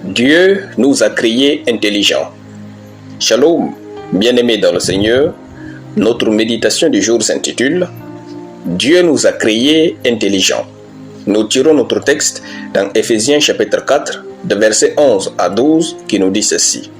Dieu nous a créés intelligents. Shalom, bien-aimés dans le Seigneur, notre méditation du jour s'intitule « Dieu nous a créés intelligents ». Nous tirons notre texte dans Éphésiens chapitre 4, de versets 11 à 12, qui nous dit ceci.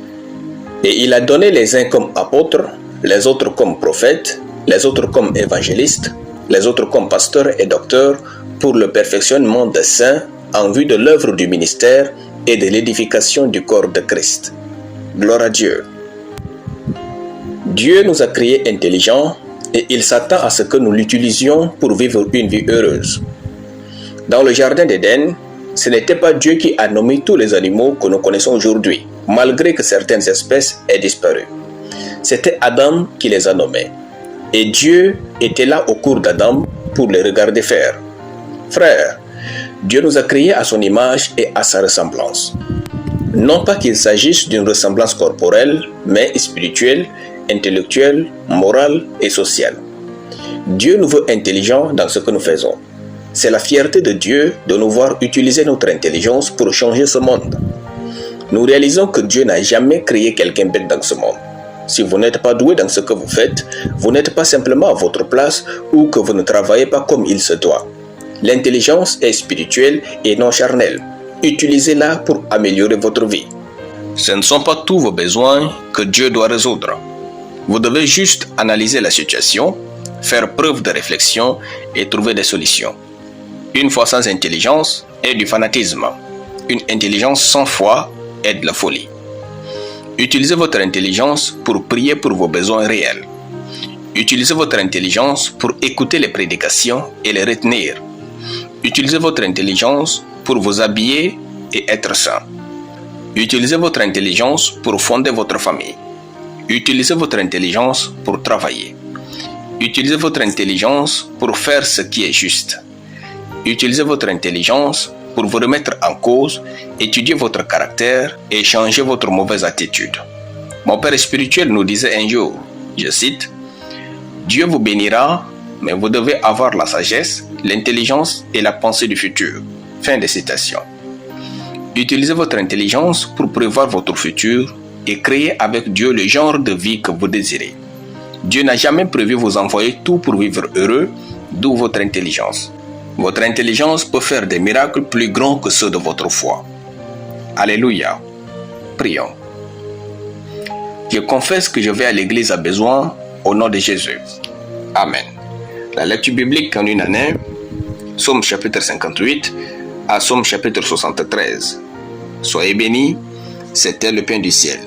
« Et il a donné les uns comme apôtres, les autres comme prophètes, les autres comme évangélistes, les autres comme pasteurs et docteurs, pour le perfectionnement des saints, en vue de l'œuvre du ministère et de l'édification du corps de Christ. » Gloire à Dieu. Dieu nous a créés intelligents et il s'attend à ce que nous l'utilisions pour vivre une vie heureuse. Dans le jardin d'Éden, ce n'était pas Dieu qui a nommé tous les animaux que nous connaissons aujourd'hui, malgré que certaines espèces aient disparu. C'était Adam qui les a nommés. Et Dieu était là au cours d'Adam pour les regarder faire. Frères, Dieu nous a créés à son image et à sa ressemblance. Non pas qu'il s'agisse d'une ressemblance corporelle, mais spirituelle, intellectuelle, morale et sociale. Dieu nous veut intelligents dans ce que nous faisons. C'est la fierté de Dieu de nous voir utiliser notre intelligence pour changer ce monde. Nous réalisons que Dieu n'a jamais créé quelqu'un bête dans ce monde. Si vous n'êtes pas doué dans ce que vous faites, vous n'êtes pas simplement à votre place ou que vous ne travaillez pas comme il se doit. L'intelligence est spirituelle et non charnelle. Utilisez-la pour améliorer votre vie. Ce ne sont pas tous vos besoins que Dieu doit résoudre. Vous devez juste analyser la situation, faire preuve de réflexion et trouver des solutions. Une foi sans intelligence est du fanatisme. Une intelligence sans foi est de la folie. Utilisez votre intelligence pour prier pour vos besoins réels. Utilisez votre intelligence pour écouter les prédications et les retenir. Utilisez votre intelligence pour vous habiller et être sain. Utilisez votre intelligence pour fonder votre famille. Utilisez votre intelligence pour travailler. Utilisez votre intelligence pour faire ce qui est juste. Utilisez votre intelligence pour vous remettre en cause, étudier votre caractère et changer votre mauvaise attitude. Mon père spirituel nous disait un jour, je cite, « Dieu vous bénira, mais vous devez avoir la sagesse, l'intelligence et la pensée du futur. » Fin de citation. Utilisez votre intelligence pour prévoir votre futur et créer avec Dieu le genre de vie que vous désirez. Dieu n'a jamais prévu vous envoyer tout pour vivre heureux, d'où votre intelligence. Votre intelligence peut faire des miracles plus grands que ceux de votre foi. Alléluia. Prions. Je confesse que je vais à l'église à besoin au nom de Jésus. Amen. La lecture biblique en une année, Psaume chapitre 58 à Psaume chapitre 73. Soyez bénis, c'était le pain du ciel.